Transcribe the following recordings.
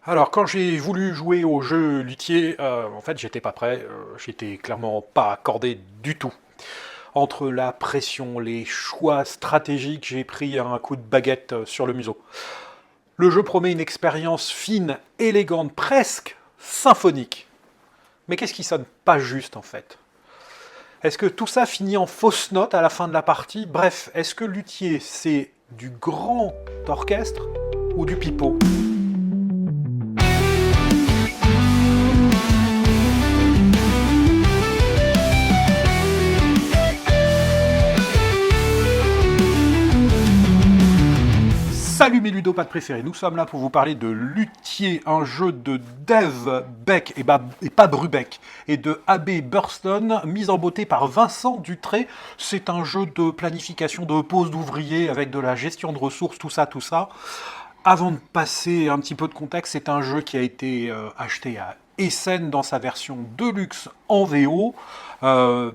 Alors, quand j'ai voulu jouer au jeu luthier, en fait, j'étais pas prêt. J'étais clairement pas accordé du tout. Entre la pression, les choix stratégiques, j'ai pris un coup de baguette sur le museau. Le jeu promet une expérience fine, élégante, presque symphonique. Mais qu'est-ce qui sonne pas juste en fait? Est-ce que tout ça finit en fausse note à la fin de la partie? Bref, est-ce que luthier c'est du grand orchestre ou du pipeau? Salut mes ludopathes préférés, nous sommes là pour vous parler de Luthier, un jeu de Dave Beck et pas Brubeck, et de A.B. Burston, mis en beauté par Vincent Dutré. C'est un jeu de planification de pose d'ouvriers avec de la gestion de ressources, tout ça, tout ça. Avant de passer un petit peu de contexte, c'est un jeu qui a été acheté à Essen dans sa version Deluxe en VO. Euh,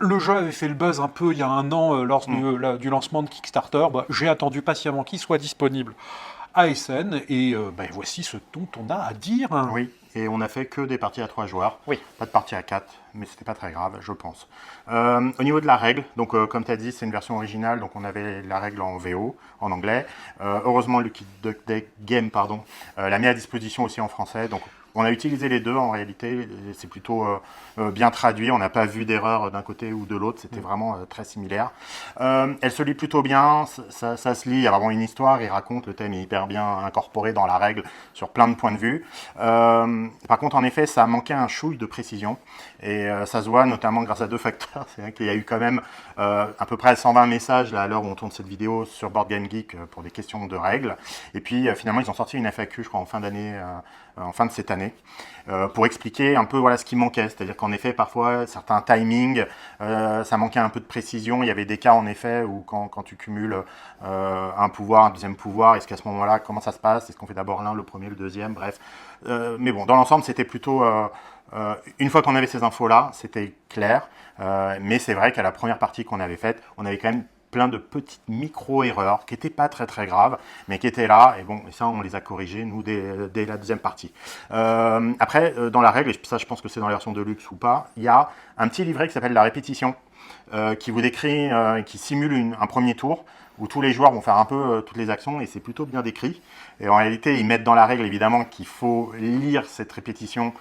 le jeu avait fait le buzz un peu il y a un an lors du lancement de Kickstarter. Bah, j'ai attendu patiemment qu'il soit disponible à Essen et bah, voici ce dont on a à dire. Oui, et on a fait que des parties à 3 joueurs, Oui. pas de parties à 4, mais c'était pas très grave, je pense. Au niveau de la règle, donc comme tu as dit, c'est une version originale, donc on avait la règle en VO, en anglais. Heureusement, le Kit Duck Deck Game l'a mis à disposition aussi en français, donc on a utilisé les deux en réalité, et c'est plutôt bien traduit, on n'a pas vu d'erreur d'un côté ou de l'autre, c'était vraiment très similaire. Elle se lit plutôt bien, ça se lit, il y a vraiment une histoire, il raconte, le thème est hyper bien incorporé dans la règle sur plein de points de vue. Par contre, en effet, ça manquait un chouille de précision, et ça se voit notamment grâce à deux facteurs. C'est vrai qu'il y a eu quand même à peu près 120 messages là, à l'heure où on tourne cette vidéo sur Board Game Geek pour des questions de règles, et puis finalement ils ont sorti une FAQ, je crois, en fin d'année, en fin de cette année, pour expliquer un peu voilà, ce qui manquait. C'est-à-dire qu'en effet, parfois, certains timings, ça manquait un peu de précision. Il y avait des cas, en effet, où quand tu cumules un pouvoir, un deuxième pouvoir, est-ce qu'à ce moment-là, comment ça se passe? Est-ce qu'on fait d'abord l'un, le premier, le deuxième? Bref. Mais bon, dans l'ensemble, c'était plutôt... une fois qu'on avait ces infos-là, c'était clair. Mais c'est vrai qu'à la première partie qu'on avait faite, on avait quand même plein de petites micro-erreurs qui n'étaient pas très très graves, mais qui étaient là, et bon, et ça on les a corrigées, nous, dès la deuxième partie. Après, dans la règle, et ça je pense que c'est dans la version de luxe ou pas, il y a un petit livret qui s'appelle la répétition, qui vous décrit, qui simule un premier tour, où tous les joueurs vont faire un peu toutes les actions, et c'est plutôt bien décrit. Et en réalité, ils mettent dans la règle, évidemment, qu'il faut lire cette répétition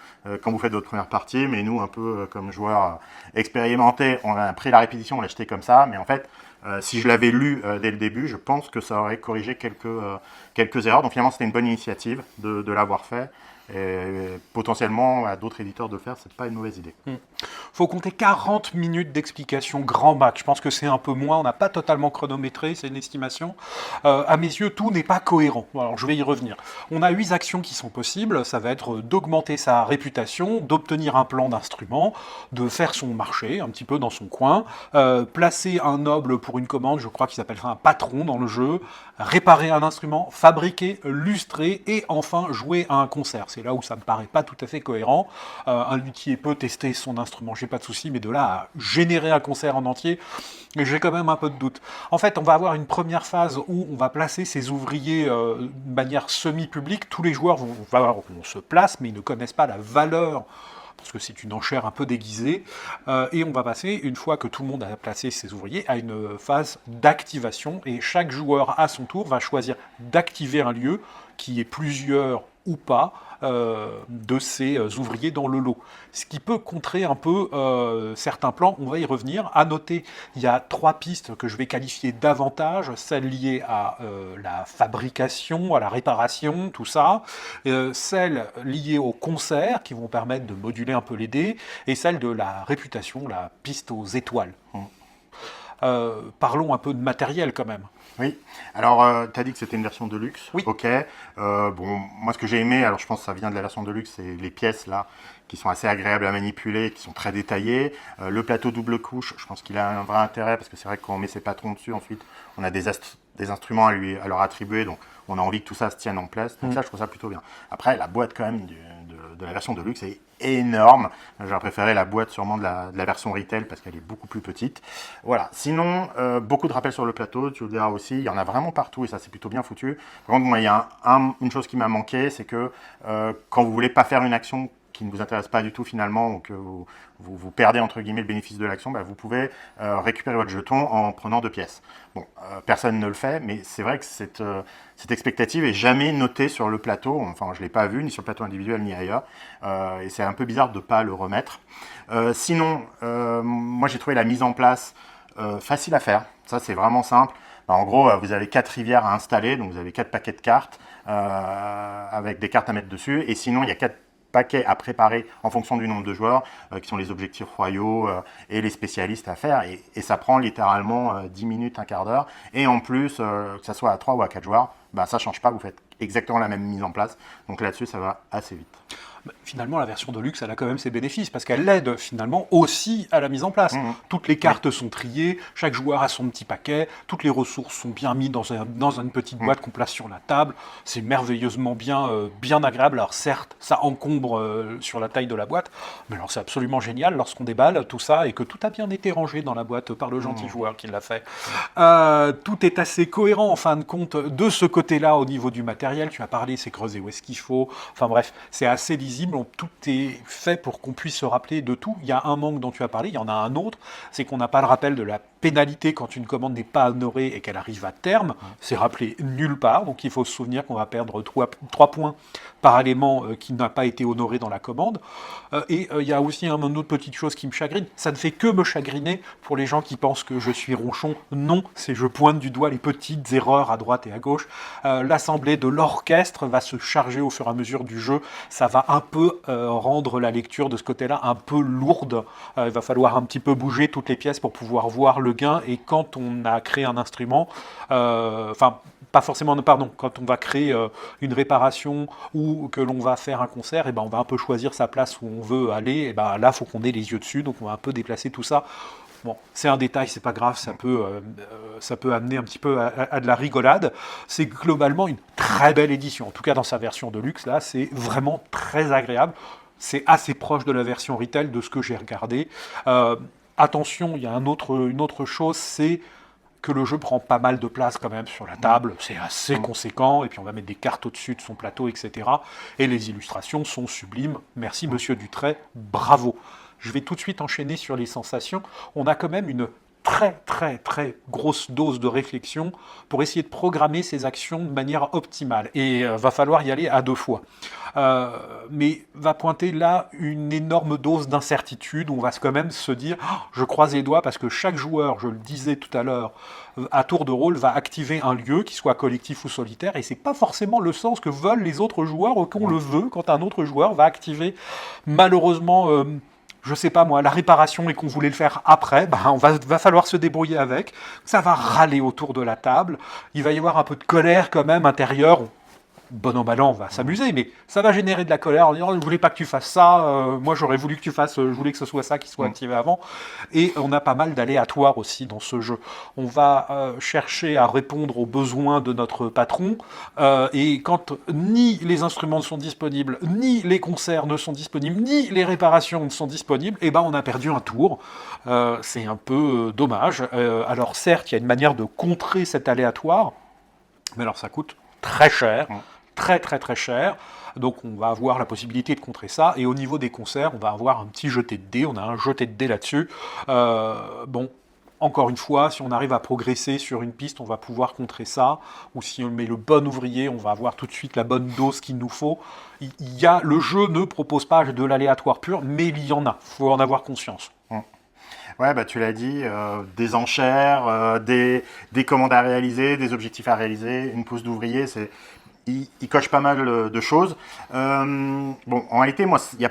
quand vous faites votre première partie, mais nous, un peu comme joueurs expérimentés, on a pris la répétition, on l'a acheté comme ça, mais en fait, si je l'avais lu dès le début, je pense que ça aurait corrigé quelques erreurs. Donc finalement, c'était une bonne initiative de l'avoir fait. Et potentiellement, à d'autres éditeurs de le faire, c'est pas une mauvaise idée. Faut compter 40 minutes d'explication grand max. Je pense que c'est un peu moins. On n'a pas totalement chronométré, c'est une estimation. À mes yeux, tout n'est pas cohérent. Alors, je vais y revenir. On a 8 actions qui sont possibles. Ça va être d'augmenter sa réputation, d'obtenir un plan d'instrument, de faire son marché un petit peu dans son coin, placer un noble pour une commande, je crois qu'il s'appelle ça un patron dans le jeu, réparer un instrument, fabriquer, lustrer et enfin jouer à un concert. C'est là où ça me paraît pas tout à fait cohérent. Un luthier peut tester son instrument, j'ai pas de souci, mais de là à générer un concert en entier, j'ai quand même un peu de doute. En fait, on va avoir une première phase où on va placer ces ouvriers de manière semi-publique. Tous les joueurs vont se placer, mais ils ne connaissent pas la valeur parce que c'est une enchère un peu déguisée, et on va passer, une fois que tout le monde a placé ses ouvriers, à une phase d'activation, et chaque joueur à son tour va choisir d'activer un lieu qui est plusieurs ou pas de ces ouvriers dans le lot. Ce qui peut contrer un peu certains plans, on va y revenir. À noter, il y a 3 pistes que je vais qualifier davantage, celles liées à la fabrication, à la réparation, tout ça, celles liées au concert, qui vont permettre de moduler un peu les dés, et celle de la réputation, la piste aux étoiles. Parlons un peu de matériel quand même. Oui, alors tu as dit que c'était une version de luxe. Oui. Ok. Bon, moi ce que j'ai aimé, alors je pense que ça vient de la version de luxe, c'est les pièces là, qui sont assez agréables à manipuler, qui sont très détaillées. Le plateau double couche, je pense qu'il a un vrai intérêt, parce que c'est vrai que quand on met ses patrons dessus, ensuite on a des instruments à leur attribuer, donc on a envie que tout ça se tienne en place. Donc ça, je trouve ça plutôt bien. Après, la boîte quand même de la version de luxe est énorme. J'aurais préféré la boîte sûrement de la version retail parce qu'elle est beaucoup plus petite. Voilà. Sinon, beaucoup de rappels sur le plateau, tu le diras aussi. Il y en a vraiment partout et ça, c'est plutôt bien foutu. Par contre, moi, il y a une chose qui m'a manqué, c'est que quand vous voulez pas faire une action qui ne vous intéresse pas du tout finalement, ou que vous perdez entre guillemets le bénéfice de l'action, vous pouvez récupérer votre jeton en prenant 2 pièces. Bon, personne ne le fait, mais c'est vrai que cette expectative est jamais notée sur le plateau. Enfin, je ne l'ai pas vu, ni sur le plateau individuel, ni ailleurs. Et c'est un peu bizarre de ne pas le remettre. Sinon, moi j'ai trouvé la mise en place facile à faire. Ça, c'est vraiment simple. En gros, vous avez 4 rivières à installer, donc vous avez 4 paquets de cartes avec des cartes à mettre dessus. Et sinon, il y a 4 paquets à préparer en fonction du nombre de joueurs, qui sont les objectifs royaux et les spécialistes à faire. Et ça prend littéralement 10 minutes, un quart d'heure. Et en plus, que ça soit à 3 ou à 4 joueurs, ça ne change pas, vous faites exactement la même mise en place. Donc là-dessus, ça va assez vite. Finalement, la version de luxe, elle a quand même ses bénéfices, parce qu'elle l'aide finalement aussi à la mise en place. Toutes les cartes sont triées, chaque joueur a son petit paquet, toutes les ressources sont bien mises dans une petite boîte qu'on place sur la table. C'est merveilleusement bien agréable. Alors certes, ça encombre sur la taille de la boîte, mais alors c'est absolument génial lorsqu'on déballe tout ça et que tout a bien été rangé dans la boîte par le gentil joueur qui l'a fait. Tout est assez cohérent en fin de compte de ce côté-là au niveau du matériel. Tu as parlé, c'est creusé où est-ce qu'il faut. Enfin bref, c'est assez lisible. Tout est fait pour qu'on puisse se rappeler de tout. Il y a un manque dont tu as parlé, il y en a un autre, c'est qu'on n'a pas le rappel de la pénalité quand une commande n'est pas honorée et qu'elle arrive à terme. C'est rappelé nulle part, donc il faut se souvenir qu'on va perdre 3 points par élément qui n'a pas été honoré dans la commande. Et il y a aussi une autre petite chose qui me chagrine, ça ne fait que me chagriner pour les gens qui pensent que je suis ronchon. Non, c'est je pointe du doigt les petites erreurs à droite et à gauche. L'assemblée de l'orchestre va se charger au fur et à mesure du jeu, ça va un peu rendre la lecture de ce côté-là un peu lourde. Il va falloir un petit peu bouger toutes les pièces pour pouvoir voir le gain. Et quand on a créé un instrument, pas forcément, pardon, quand on va créer une réparation ou que l'on va faire un concert, on va un peu choisir sa place où on veut aller. Et là, il faut qu'on ait les yeux dessus, donc on va un peu déplacer tout ça. Bon, c'est un détail, c'est pas grave, ça peut amener un petit peu à de la rigolade. C'est globalement une très belle édition. En tout cas, dans sa version de luxe, là, c'est vraiment très agréable. C'est assez proche de la version retail de ce que j'ai regardé. Attention, il y a une autre chose, c'est que le jeu prend pas mal de place quand même sur la table. C'est assez conséquent. Et puis on va mettre des cartes au-dessus de son plateau, etc. Et les illustrations sont sublimes. Merci, Monsieur Dutray. Bravo. Je vais tout de suite enchaîner sur les sensations. On a quand même une très très très grosse dose de réflexion pour essayer de programmer ces actions de manière optimale. Et va falloir y aller à 2 fois. Mais va pointer là une énorme dose d'incertitude. On va quand même se dire, je croise les doigts parce que chaque joueur, je le disais tout à l'heure, à tour de rôle, va activer un lieu, qu'il soit collectif ou solitaire, et c'est pas forcément le sens que veulent les autres joueurs ou qu'on le veut quand un autre joueur va activer malheureusement je sais pas moi, la réparation et qu'on voulait le faire après, va falloir se débrouiller avec. Ça va râler autour de la table. Il va y avoir un peu de colère quand même intérieure. Bon an, mal an, on va s'amuser, mais ça va générer de la colère en disant « je voulais pas que tu fasses ça, moi j'aurais voulu que tu fasses, je voulais que ce soit ça qui soit activé avant ». Et on a pas mal d'aléatoires aussi dans ce jeu. On va chercher à répondre aux besoins de notre patron, et quand ni les instruments ne sont disponibles, ni les concerts ne sont disponibles, ni les réparations ne sont disponibles, on a perdu un tour. C'est un peu dommage. Alors certes, il y a une manière de contrer cet aléatoire, mais alors ça coûte très cher. Très très très cher, donc on va avoir la possibilité de contrer ça, et au niveau des concerts, on va avoir un petit jeté de dés, on a un jeté de dés là-dessus. Encore une fois, si on arrive à progresser sur une piste, on va pouvoir contrer ça, ou si on met le bon ouvrier, on va avoir tout de suite la bonne dose qu'il nous faut. Le jeu ne propose pas de l'aléatoire pur, mais il y en a, il faut en avoir conscience. Ouais, tu l'as dit, des enchères, des commandes à réaliser, des objectifs à réaliser, une pose d'ouvrier, il coche pas mal de choses. En réalité, moi, j'ai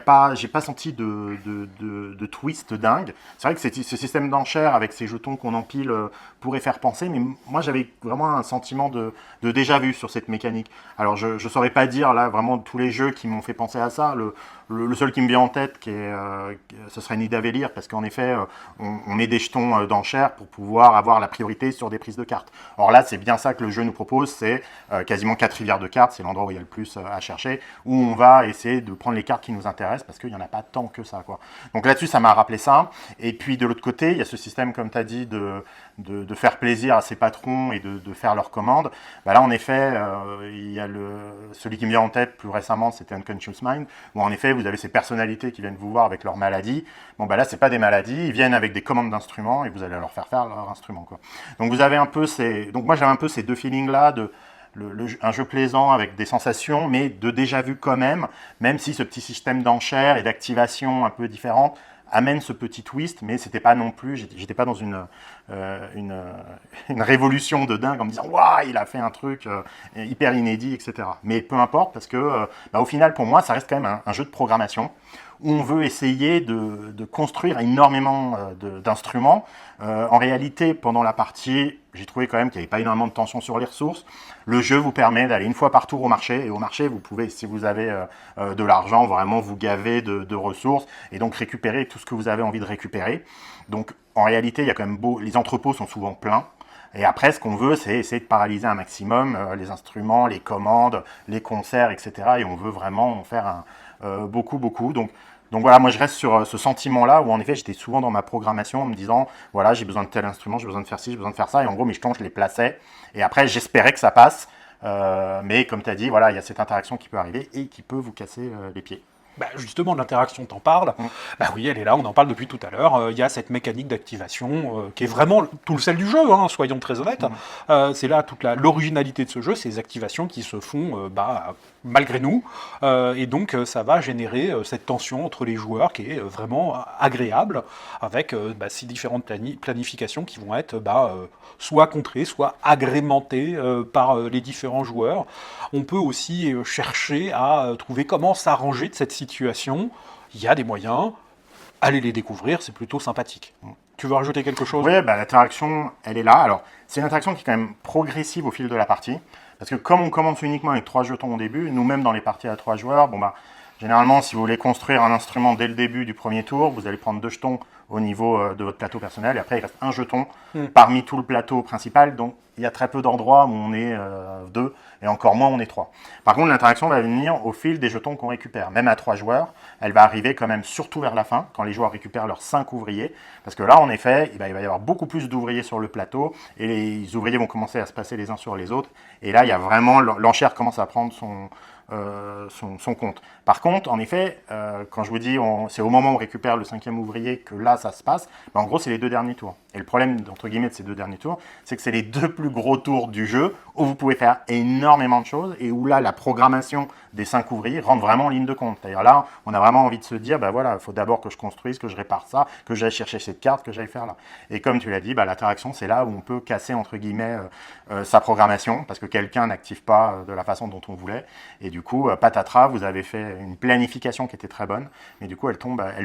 pas senti de twist dingue. C'est vrai que ce système d'enchères avec ces jetons qu'on empile pourrait faire penser, mais moi, j'avais vraiment un sentiment de déjà vu sur cette mécanique. Alors, je saurais pas dire là vraiment tous les jeux qui m'ont fait penser à ça. Le seul qui me vient en tête, ce serait Nidavellir, parce qu'en effet, on met des jetons d'enchères pour pouvoir avoir la priorité sur des prises de cartes. Or là, c'est bien ça que le jeu nous propose, c'est quasiment 4 rivières de cartes, c'est l'endroit où il y a le plus à chercher, où on va essayer de prendre les cartes qui nous intéressent, parce qu'il n'y en a pas tant que ça, quoi. Donc là-dessus, ça m'a rappelé ça. Et puis de l'autre côté, il y a ce système, comme tu as dit, de faire plaisir à ses patrons et de faire leurs commandes. Bah là, en effet, il y a celui qui me vient en tête plus récemment, c'était Unconscious Mind, où en effet, vous avez ces personnalités qui viennent vous voir avec leurs maladies. Bon, bah là, c'est pas des maladies, ils viennent avec des commandes d'instruments et vous allez leur faire leur instrument, quoi. Donc vous avez un peu donc moi, j'avais un peu ces deux feelings-là un jeu plaisant avec des sensations, mais de déjà vu quand même si ce petit système d'enchères et d'activation un peu différente amène ce petit twist, mais c'était pas non plus, j'étais pas dans une révolution de dingue en me disant waouh, il a fait un truc hyper inédit, etc. Mais peu importe, parce que au final, pour moi, ça reste quand même un jeu de programmation où on veut essayer de construire énormément d'instruments. En réalité, pendant la partie, j'ai trouvé quand même qu'il n'y avait pas énormément de tension sur les ressources. Le jeu vous permet d'aller une fois par tour au marché, et au marché, vous pouvez, si vous avez de l'argent, vraiment vous gaver de ressources, et donc récupérer tout ce que vous avez envie de récupérer. Donc, en réalité, il y a quand même les entrepôts sont souvent pleins. Et après, ce qu'on veut, c'est essayer de paralyser un maximum les instruments, les commandes, les concerts, etc. Et on veut vraiment en faire beaucoup. Donc voilà, moi je reste sur ce sentiment-là où en effet j'étais souvent dans ma programmation en me disant voilà, j'ai besoin de tel instrument, j'ai besoin de faire ci, j'ai besoin de faire ça, et en gros mes jetons je les plaçais et après j'espérais que ça passe, mais comme tu as dit, voilà, il y a cette interaction qui peut arriver et qui peut vous casser les pieds. Bah justement, l'interaction, t'en parles. Bah oui, elle est là, on en parle depuis tout à l'heure. Il y a cette mécanique d'activation qui est vraiment tout le sel du jeu, hein, soyons très honnêtes. C'est là toute l'originalité de ce jeu, ces activations qui se font malgré nous. Et donc, ça va générer cette tension entre les joueurs qui est vraiment agréable, avec ces différentes planifications qui vont être soit contrées, soit agrémentées par les différents joueurs. On peut aussi chercher à trouver comment s'arranger de cette situation. Il y a des moyens, allez les découvrir, c'est plutôt sympathique. Tu veux rajouter quelque chose ? Oui, l'interaction, elle est là. Alors, c'est une interaction qui est quand même progressive au fil de la partie, parce que comme on commence uniquement avec 3 jetons au début, nous-mêmes dans les parties à 3 joueurs, généralement, si vous voulez construire un instrument dès le début du premier tour, vous allez prendre 2 jetons au niveau de votre plateau personnel, et après, il reste un jeton parmi tout le plateau principal, donc il y a très peu d'endroits où on est 2, et encore moins on est 3. Par contre, l'interaction va venir au fil des jetons qu'on récupère. Même à 3 joueurs, elle va arriver quand même surtout vers la fin, quand les joueurs récupèrent leurs 5 ouvriers, parce que là, en effet, il va y avoir beaucoup plus d'ouvriers sur le plateau, et les ouvriers vont commencer à se passer les uns sur les autres, et là, il y a vraiment, l'enchère commence à prendre son compte. Par contre, en effet, quand je vous dis c'est au moment où on récupère le 5e ouvrier que là ça se passe, en gros c'est les 2 derniers tours. Et le problème entre guillemets de ces 2 derniers tours, c'est que c'est les 2 plus gros tours du jeu où vous pouvez faire énormément de choses et où là la programmation des 5 ouvriers rentre vraiment en ligne de compte. C'est-à-dire là, on a vraiment envie de se dire, il faut d'abord que je construise, que je répare ça, que j'aille chercher cette carte, que j'aille faire là. Et comme tu l'as dit, l'interaction c'est là où on peut casser entre guillemets sa programmation parce que quelqu'un n'active pas de la façon dont on voulait. Et du coup, patatras, vous avez fait une planification qui était très bonne, mais du coup, elle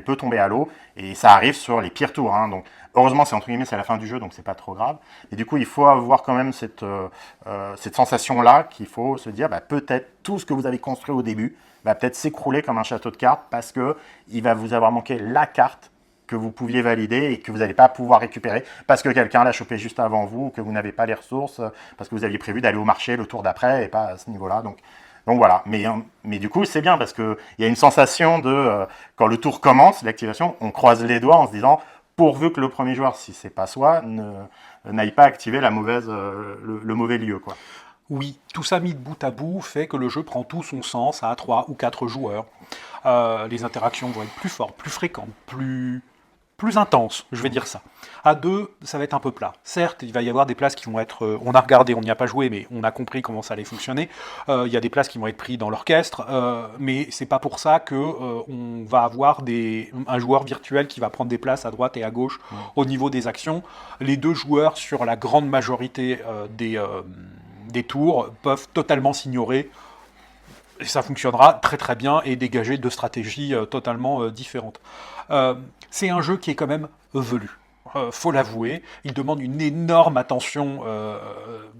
peut tomber à l'eau, et ça arrive sur les pires tours. Donc, heureusement, c'est entre guillemets, c'est la fin du jeu, donc c'est pas trop grave. Et du coup, il faut avoir quand même cette sensation-là, qu'il faut se dire, peut-être tout ce que vous avez construit au début va peut-être s'écrouler comme un château de cartes, parce que il va vous avoir manqué la carte que vous pouviez valider et que vous n'allez pas pouvoir récupérer parce que quelqu'un l'a chopé juste avant vous, ou que vous n'avez pas les ressources, parce que vous aviez prévu d'aller au marché le tour d'après et pas à ce niveau-là. Donc voilà, mais du coup c'est bien parce qu'il y a une sensation quand le tour commence, l'activation, on croise les doigts en se disant pourvu que le premier joueur, si c'est pas soi, n'aille pas activer le mauvais lieu, quoi. Oui, tout ça mis de bout à bout fait que le jeu prend tout son sens à 3 ou 4 joueurs. Les interactions vont être plus fortes, plus fréquentes, plus intenses, je vais dire ça. À 2, ça va être un peu plat. Certes, il va y avoir des places qui vont être... on a regardé, on n'y a pas joué, mais on a compris comment ça allait fonctionner. Il y a des places qui vont être prises dans l'orchestre, mais c'est pas pour ça qu'on va avoir un joueur virtuel qui va prendre des places à droite et à gauche au niveau des actions. Les 2 joueurs, sur la grande majorité des tours, peuvent totalement s'ignorer. Et ça fonctionnera très très bien et dégager 2 stratégies totalement différentes. C'est un jeu qui est quand même velu. Faut l'avouer, il demande une énorme attention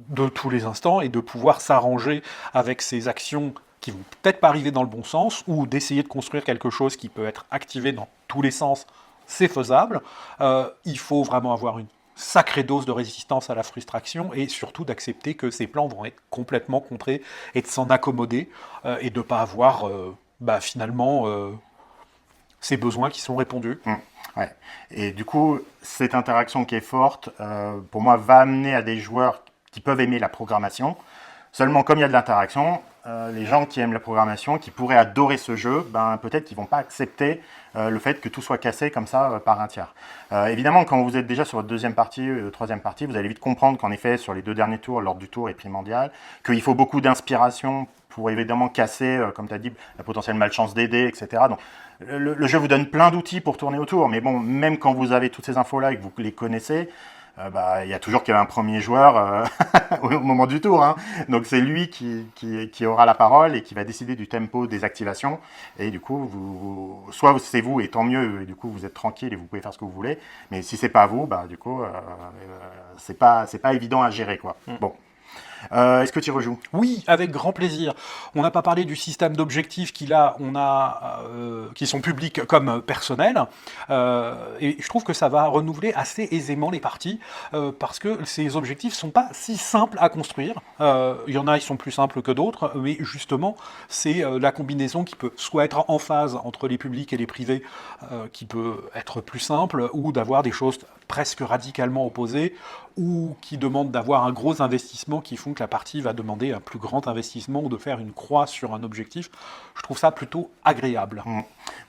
de tous les instants et de pouvoir s'arranger avec ces actions qui vont peut-être pas arriver dans le bon sens ou d'essayer de construire quelque chose qui peut être activé dans tous les sens, c'est faisable. Il faut vraiment avoir une sacrée dose de résistance à la frustration et surtout d'accepter que ces plans vont être complètement contrés et de s'en accommoder et de ne pas avoir finalement ces besoins qui sont répondus. Ouais. Et du coup, cette interaction qui est forte, pour moi, va amener à des joueurs qui peuvent aimer la programmation. Seulement, comme il y a de l'interaction, les gens qui aiment la programmation, qui pourraient adorer ce jeu, peut-être qu'ils ne vont pas accepter le fait que tout soit cassé comme ça par un tiers. Évidemment, quand vous êtes déjà sur votre deuxième partie, troisième partie, vous allez vite comprendre qu'en effet, sur les 2 derniers tours, l'ordre du tour est primordial, qu'il faut beaucoup d'inspiration pour évidemment casser, comme tu as dit, la potentielle malchance des dés, etc. Donc, le jeu vous donne plein d'outils pour tourner autour, mais bon, même quand vous avez toutes ces infos-là et que vous les connaissez, il y a toujours qu'il y a un premier joueur au moment du tour. Hein. Donc c'est lui qui aura la parole et qui va décider du tempo des activations. Et du coup, soit c'est vous, et tant mieux, et du coup vous êtes tranquille et vous pouvez faire ce que vous voulez. Mais si c'est pas vous, du coup, c'est pas évident à gérer, quoi. Bon. Est-ce que tu rejoues? Oui, avec grand plaisir. On n'a pas parlé du système d'objectifs qui sont publics comme personnels, et je trouve que ça va renouveler assez aisément les parties, parce que ces objectifs sont pas si simples à construire. Il y en a, ils sont plus simples que d'autres, mais justement, c'est la combinaison qui peut soit être en phase entre les publics et les privés, qui peut être plus simple, ou d'avoir des choses presque radicalement opposées, ou qui demandent d'avoir un gros investissement qui font que la partie va demander un plus grand investissement ou de faire une croix sur un objectif. Je trouve ça plutôt agréable.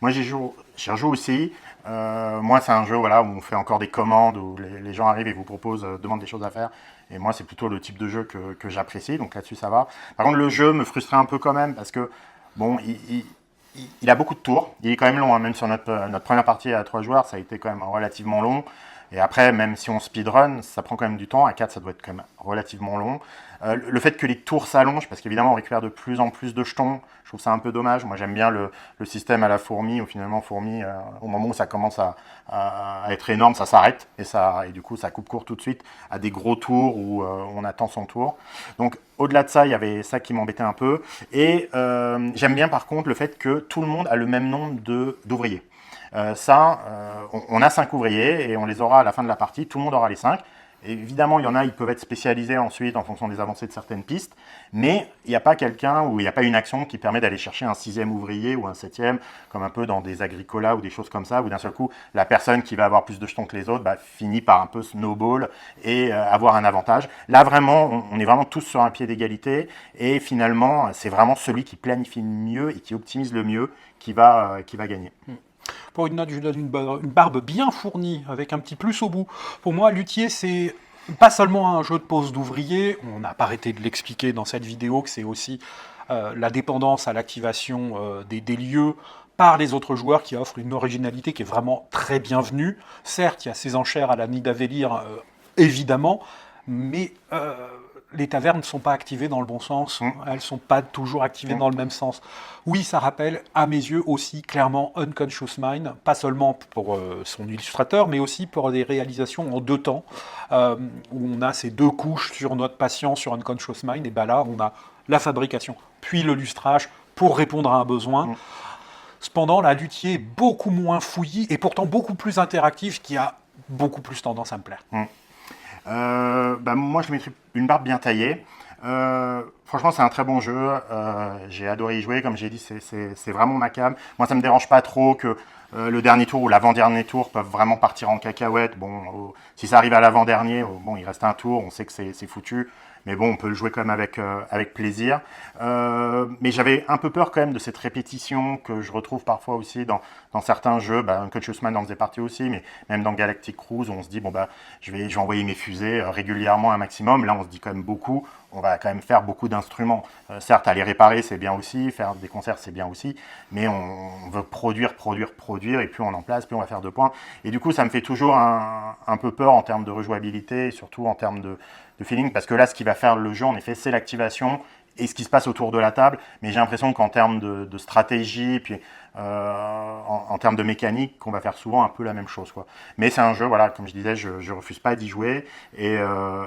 Moi, j'y rejoue aussi. Moi, c'est un jeu où on fait encore des commandes, où les gens arrivent et vous proposent, demandent des choses à faire. Et moi, c'est plutôt le type de jeu que j'apprécie. Donc là-dessus, ça va. Par contre, le jeu me frustrait un peu quand même parce que, bon, il a beaucoup de tours. Il est quand même long. Hein. Même sur notre première partie à 3 joueurs, ça a été quand même relativement long. Et après, même si on speedrun, ça prend quand même du temps. À 4, ça doit être quand même relativement long. Le fait que les tours s'allongent, parce qu'évidemment, on récupère de plus en plus de jetons, je trouve ça un peu dommage. Moi, j'aime bien le système à la fourmi, où finalement, fourmi, au moment où ça commence à être énorme, ça s'arrête. Et du coup, ça coupe court tout de suite à des gros tours où on attend son tour. Donc, au-delà de ça, il y avait ça qui m'embêtait un peu. Et j'aime bien, par contre, le fait que tout le monde a le même nombre d'ouvriers. On a 5 ouvriers et on les aura à la fin de la partie, tout le monde aura les 5. Et évidemment, il y en a, ils peuvent être spécialisés ensuite en fonction des avancées de certaines pistes, mais il n'y a pas quelqu'un ou il n'y a pas une action qui permet d'aller chercher un 6e ouvrier ou un 7e, comme un peu dans des agricolas ou des choses comme ça, où d'un seul coup, la personne qui va avoir plus de jetons que les autres finit par un peu snowball et avoir un avantage. Là, vraiment, on est vraiment tous sur un pied d'égalité et finalement, c'est vraiment celui qui planifie le mieux et qui optimise le mieux qui va gagner. Pour une note, je donne une barbe bien fournie, avec un petit plus au bout. Pour moi, Luthier, c'est pas seulement un jeu de pose d'ouvriers, on n'a pas arrêté de l'expliquer dans cette vidéo, que c'est aussi la dépendance à l'activation des lieux par les autres joueurs qui offrent une originalité qui est vraiment très bienvenue. Certes, il y a ces enchères à la Nidavellir, évidemment, mais les tavernes ne sont pas activées dans le bon sens, elles ne sont pas toujours activées dans le même sens. Oui, ça rappelle, à mes yeux aussi, clairement Unconscious Mind, pas seulement pour son illustrateur, mais aussi pour des réalisations en 2 temps, où on a ces 2 couches sur notre patient, sur Unconscious Mind, et là, on a la fabrication, puis le lustrage, pour répondre à un besoin. Cependant, la Luthier est beaucoup moins fouillie, et pourtant beaucoup plus interactive, qui a beaucoup plus tendance à me plaire. Moi, je mettrais une barbe bien taillée. Franchement, c'est un très bon jeu. J'ai adoré y jouer. Comme j'ai dit, c'est vraiment ma came. Moi, ça me dérange pas trop que le dernier tour ou l'avant-dernier tour peuvent vraiment partir en cacahuète. Bon, si ça arrive à l'avant-dernier, il reste un tour. On sait que c'est foutu. Mais bon, on peut le jouer quand même avec plaisir. Mais j'avais un peu peur quand même de cette répétition que je retrouve parfois aussi dans certains jeux. Unconscious Mind en faisait partie aussi, mais même dans Galactic Cruise, où on se dit, je vais envoyer mes fusées régulièrement un maximum. Là, on se dit quand même beaucoup. On va quand même faire beaucoup d'instruments. Certes, aller réparer, c'est bien aussi. Faire des concerts, c'est bien aussi. Mais on veut produire. Et plus on en place, plus on va faire de points. Et du coup, ça me fait toujours un peu peur en termes de rejouabilité et surtout en termes de feeling. Parce que là, ce qui va faire le jeu, en effet, c'est l'activation et ce qui se passe autour de la table. Mais j'ai l'impression qu'en termes de stratégie, puis en termes de mécanique, qu'on va faire souvent un peu la même chose, quoi. Mais c'est un jeu, comme je disais, je refuse pas d'y jouer. Et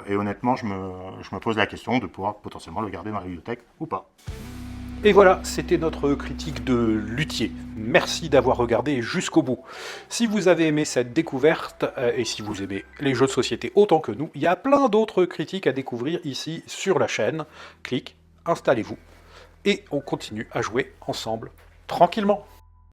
honnêtement, je me pose la question de pouvoir potentiellement le garder dans la bibliothèque ou pas. Et voilà, c'était notre critique de Luthier. Merci d'avoir regardé jusqu'au bout. Si vous avez aimé cette découverte, et si vous aimez les jeux de société autant que nous, il y a plein d'autres critiques à découvrir ici sur la chaîne. Clique, installez-vous, et on continue à jouer ensemble tranquillement.